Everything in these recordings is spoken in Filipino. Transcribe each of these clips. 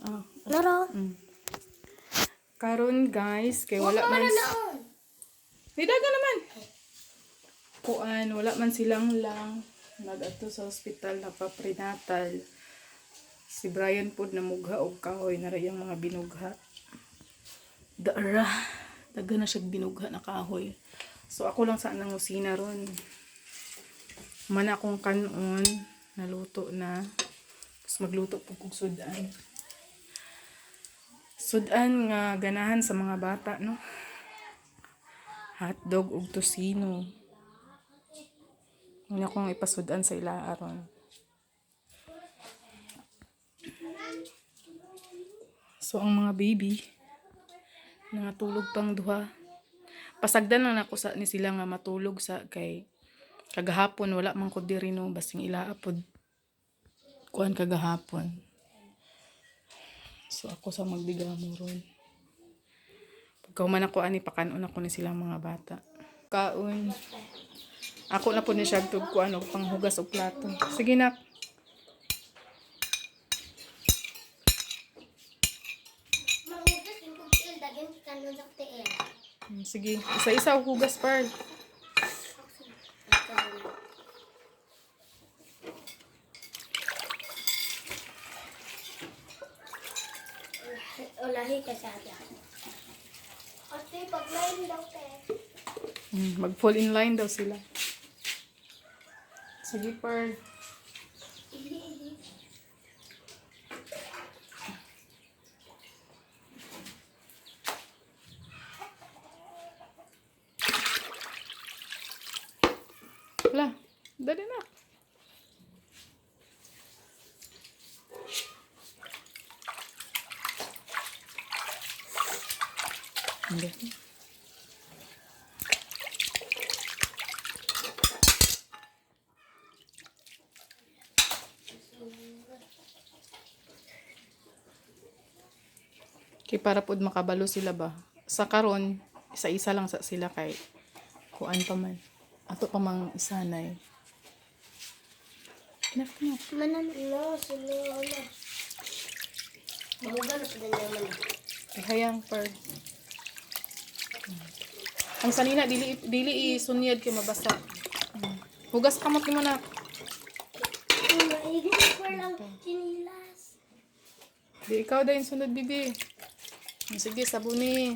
Oh. Laro. Karon guys, kay wala man. Nidaga naman. Kuan, wala man silang lang nag-ato sa ospital na pa-prenatal. Si Brian pod namugha og kahoy na rayang mga binugha. Daara, daga na siya binugha na kahoy. So ako lang sa nang usina ron. Man akong kanon, naluto na. Tapos magluto po kog sudan. Sudan nga ganahan sa mga bata, no? Hotdog ug tosino. Una kong ipasudan sa ila aron. So ang mga baby nangatulog pang duha. Pasagdan lang ako sa ni sila nga matulog sa kay kagahapon wala man ko diri no basing ila apod kuan kagahapon. So ako sa magdigamo ron. Pagka man ako ani pakanon ako ni silang mga bata. Kaon. Ako na po ni siya tug kuan og panghugas og plato. Sige nak. Sige, isa-isa og hugas par. Ulahi ka sa atin. Ate, pag-line daw te. Mag-fall in line daw sila. Sige par. Wala, dali na. Hindi. Kay para pod makabalo sila ba. Sa karon, isa-isa lang sa sila kay kuan pa man. Ato pa mang isanay. Enough na. Manan no, sila na. Mahuga na pa din naman. Ay hayang par. Ang sanina dili isunyad kay mabasa. Hugas kamot mo na. Maigit ko lang chinilas. Di ikaw dayon sunod bibi. Sige sabuni.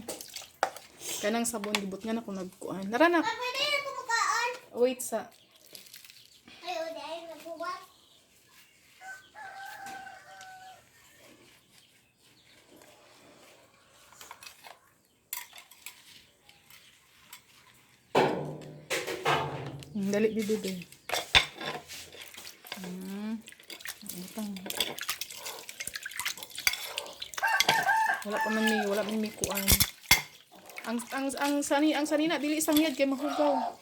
Kanang sabon gibot nga na kung nagkuan. Narana. Pwede na kumukaan. Wait sa. Ay, o dahil nagbuwat. Dali bibi din. Utang. Wala man may kuan. Ang sanina dili sangyad kay mahugaw.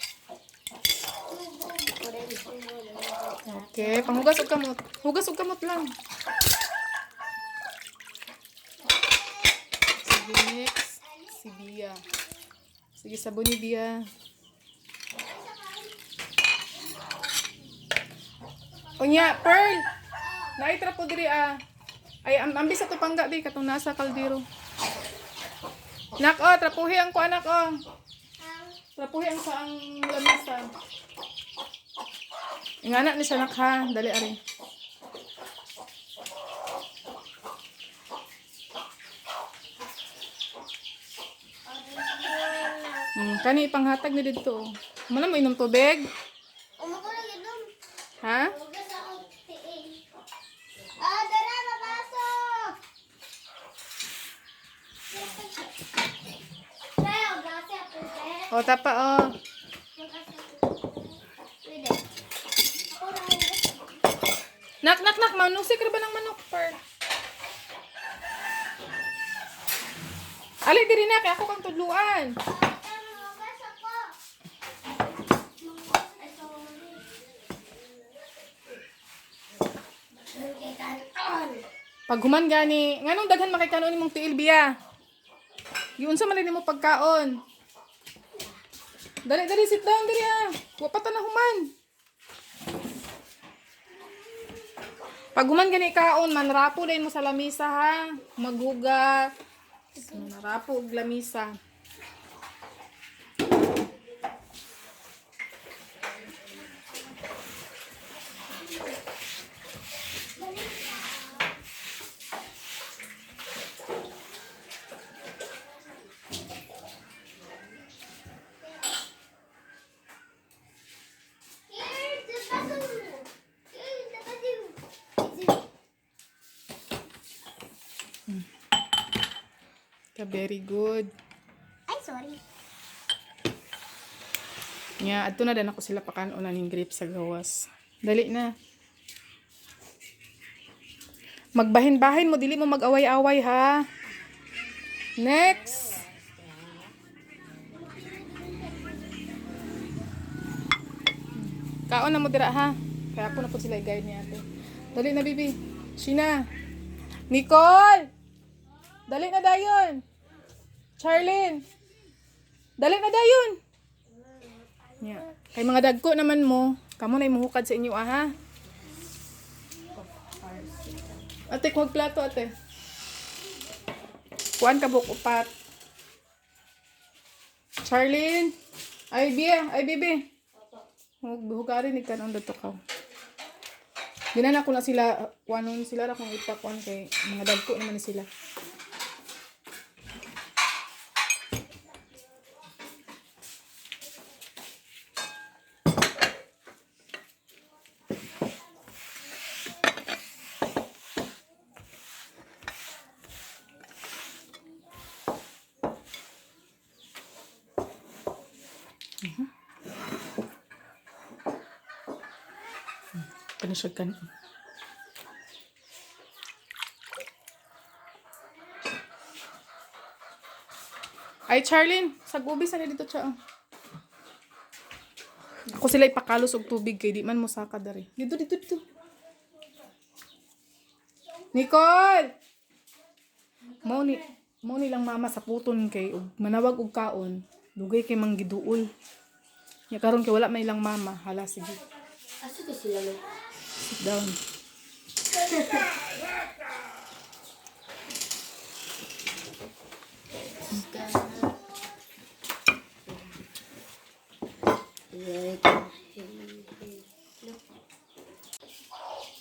Okay, panghugas og kamot. Hugas og kamot lang. Sige, next. Si Bia. Sige, sabon ni Bia. Unya, Pearl. Naitra po diri Ay, ambis sa tupangga di katong nasa kaldero. Nak, trapuhi ang kuan nak, Trapuhi ang sa ang lamisa. Ingana ni siya nak ha, dali ari. Kani panghatag ni didto. Mala mo inom tubig? Umuko lang yun. Ha? Hugas ako tiin. Dara, mapasok! Kaya, hugas ako tiin. O, tapa o. Hugas ako tiin. Pwede. Ako lang hugas. Nak, manusik ra ba ng manok, Pearl? Ali diri na kay ako kang tudluan. Hugas ako. Ay, sorry. Pag human gani, nganong daghan makikanon nimong tiil biya. Yun sa man mo pagkaon. Dali, sit down diri Wa pa ta na human. Pag human gani kaon, manrapo din mo sa lamisa ha. Maghuga. Manrapo og lamisa. Here's the balloon. Here's the balloon. Ka very good. Ay, sorry. Nya, adto na din ako sila pakanon ning grapes sa gawas. Dali na. Magbahin-bahin mo, dili mo mag-away-away ha. Next. Kaon na mo dira ha. Kaya ako na po sila i-guide ni ate. Dali na, bibi. Sheena. Nicole! Dali na dayon. Charlene. Dali na dayon. Yeah. Kay mga dagko naman mo, kamo na imuhukad sa inyo ha. Ate, kuwag plato ate. Kuan ka buk upat. Charlene. Ay bibi. Hugarin ni kanon dato ka. Dinan ako na sila, kuanon sila ra kung ipakuan kay mga dagko naman sila. Panisod ka na. Ay, Charlene, sagubis na dito siya. Ako sila ipakalos og tubig kay di man mo saka dari. Dito. Nicole! Mo ni lang mama sa puton kay og manawag og kaon. Dugay kay manggiduol. Ya karon kay wala may ilang mama. Hala sige. Asa to sila lo? Sit down.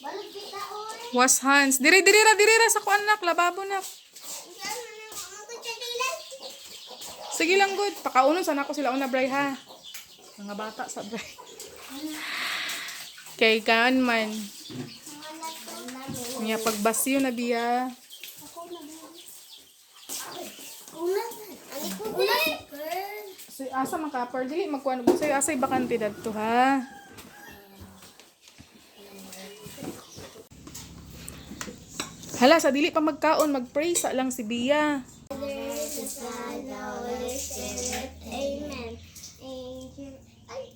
Balot kita oy. Wash hands. Diri ra sa kuan nak, lababo nak. Diyan na lang ang kutsadilan. Sige lang good. Pakaunon sana ko sila una bray ha. Mga bata sa bray. Kay kan man. Nya pagbasyo na biya. Si asa man ka per dili magkuan og say asay bakante dadto ha. Hala sa dili pa magkaon magpray sa lang si Bia. Amen. Angel. Ay.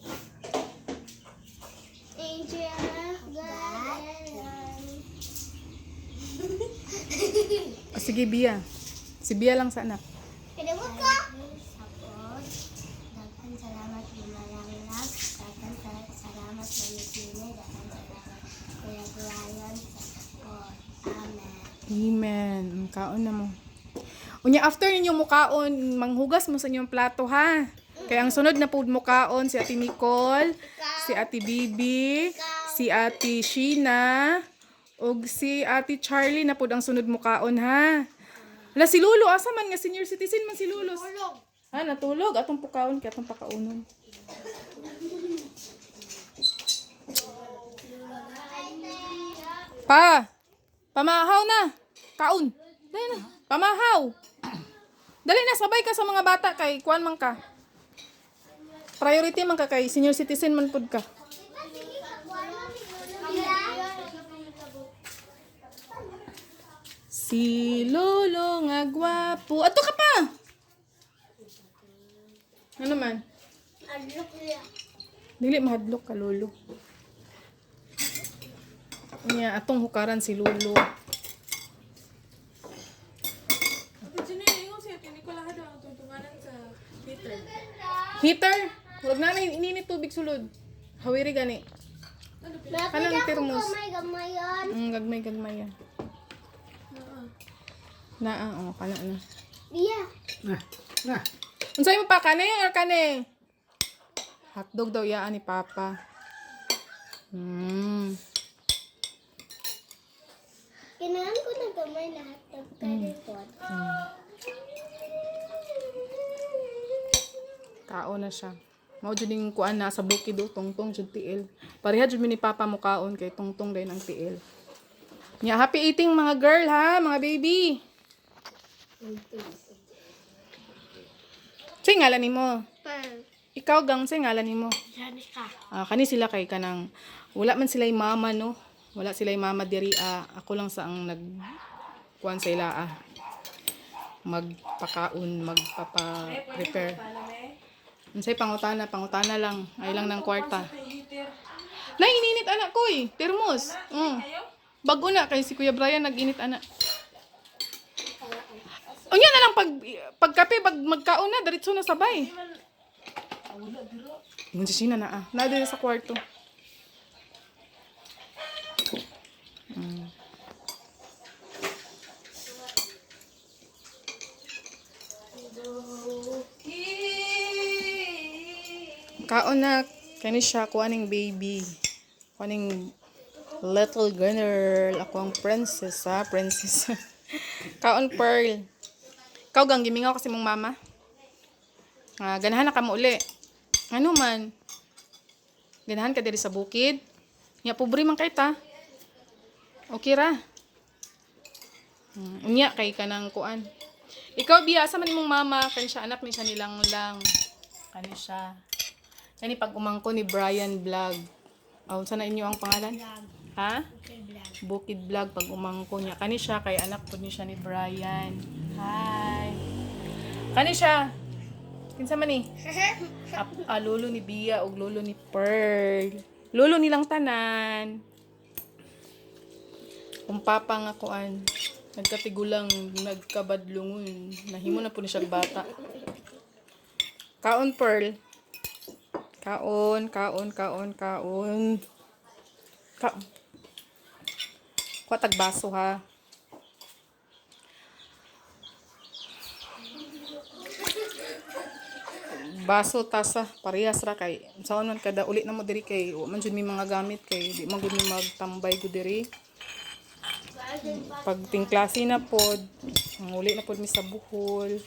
Angel of God. O sige Bia. Si Bia lang sa anak. Kada mo ka? Daghan salamat lumalanglap. Daghan salamat sa misine. Daghan salamat Kuya Brian sa support. Amen. Amen. Kaon na mo. Unya after ninyo mukaon, manghugas mo sa inyong plato ha. Kaya ang sunod na pud mukaon si Ate Nicole, si Ate Bibi, si Ate Sheena, ug si Ate Charlie na pud ang sunod mukaon ha. Wala si Lolo, asa man nga senior citizen man si Lolo. Ha, natulog atong pukaon kay atong pakaunon. Pamahaw na. Kaon. Dali na. Pamahaw. Dali na, sabay ka sa mga bata kay kuan man ka. Priority man ka kay senior citizen man pud ka. Si Lolo nga gwapo. Ato ka pa. Ano man? Dili mahadlok ka Lolo. Nya atong hukaran si Lolo. Heater? Huwag na ininit tubig sulod. Hawiri gani. Kanang Napita ko termos. gamay-gamay yan. Gagmay yan. Kana na. Iya. Unsay mo pa kane or kane? Hotdog daw yaan ni Papa. Kailangan ko na gamay lahat ng telepon. Kaon na siya. Mao jud ning kuan na sa bukid do tungtong jud tiil. Pareha jud mi ni Papa mo kaon kay tungtong din ang tiil. Nya happy eating mga girl ha, mga baby. Say ngalan nimo. Pearl. Ikaw gang say ngalan nimo. Janica. Kani sila kay kanang wala man sila mama no. Wala sila mama diri ako lang sa ang nag kuan sa ila magpakaon, magpapa-prepare. Unsay pangutana lang. Ay lang ng kwarta. Nay ininit anak ko eh. Termos. Bago na kay si Kuya Brian nag-init anak. Unya na lang pagkape pag magkaon na diretso na sabay. Ngunsi sina na na diri sa kwarto. Kaon na kani siya kuaning baby. Kuaning little girl. Ako ang princess princess. Kaon Pearl. Ikaw gang gimingaw kasi mong mama. Ganahan na ka mo uli. Ano man? Ganahan ka diri sa bukid. Nya pobre man kay ta. Okay ra. Unya kay kanang kuan. Ikaw biya sa man imong mama kani siya anak ni siya nilang lang. Kani siya. Kani pag umangko ni Brian Vlog. Unsa na inyo ang pangalan? Ha? Bukid Vlog pag umangko niya. Kani siya kay anak po ni siya ni Brian. Hi. Kani siya. Kinsa man ni? Lolo ni Bia ug lolo ni Pearl. Lolo nilang tanan. Kung papa nga kuan, nagkatigulang nagkabadlungon. Nahimo na po ni siya bata. Kaon Pearl. Kaon. Kuha tag baso ha. Baso tasa parehas ra kay saon man kada uli na mo diri kay wa man jud mi mga gamit kay di man gud mi magtambay gud diri. Pag tingklase na pod, manguli na pod mi sa Bohol.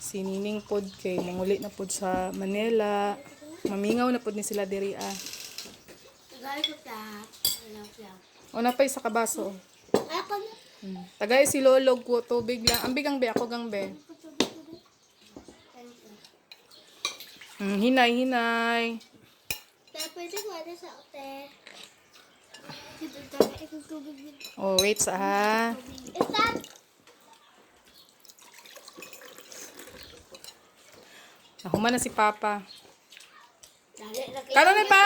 Sinining pod kay manguli na pod sa Manila. Mamingaw na pod ni sila diri Tagay ko ta. O napay sa kabaso. Ako na. Tagay si Lolo ko tubig lang. Ambig ang be ako gang be. Hinay. Pwede ko ano sa ote. Dito tayo itong tubig dito. Oh, wait sa Stop! Nahuman na si Papa. Karon Karon na pa.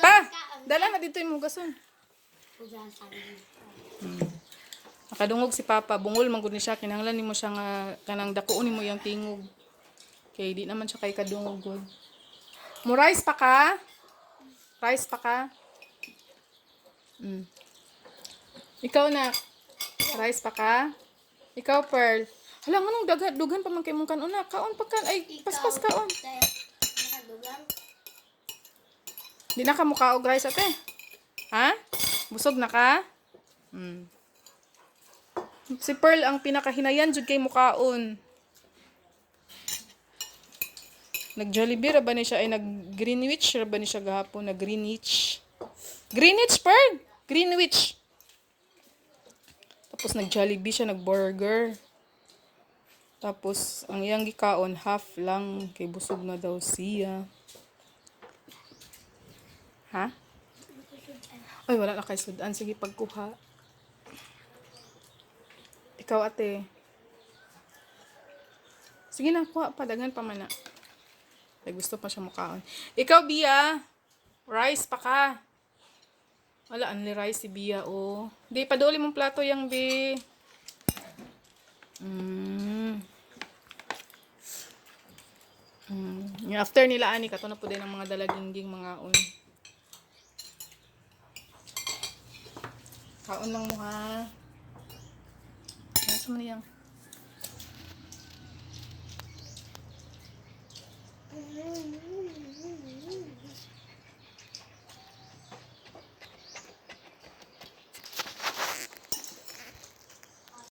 Pa, dala na dito yung mugason. Nakadungog si Papa, bungol man gud ni siya, kinahanglan nimo siya nga kanang dakuon nimo yung tingog. Kay di naman siya kay kadungog gud. Mo rice pa ka? Rice pa ka? Ikaw na. Rice pa ka? Ikaw Pearl. Hala nganong dugan pa man kay mong kanuna. Kaon pa kan ay paspas kaon. Nakadugang. Di na ka mukha og rice ate. Ha? Busog na ka? Si Pearl ang pinakahinayan jud kay mukaon. Nag-Jollibee ra ba ni siya ay nag-Greenwich ra ba ni siya gahapon, nag-Greenwich. Greenwich Pearl, Greenwich. Tapos nag-Jollibee siya, nag-burger. Tapos ang iyang gikaon half lang kay busog na daw siya. Ha? Ay, wala na kay sudan. Sige, pagkuha. Ikaw, ate. Sige na, kuha. Padagan pa man na. Ay, gusto pa siya mukaon. Ikaw, Bia. Rice pa ka. Wala, only rice si Bia, oh. Di, paduli mong plato yang, Bi. Yung after nila ani kato na po din ang mga dalagingging mga on. Kaon lang mo ha. Ano mo niyang? Mm.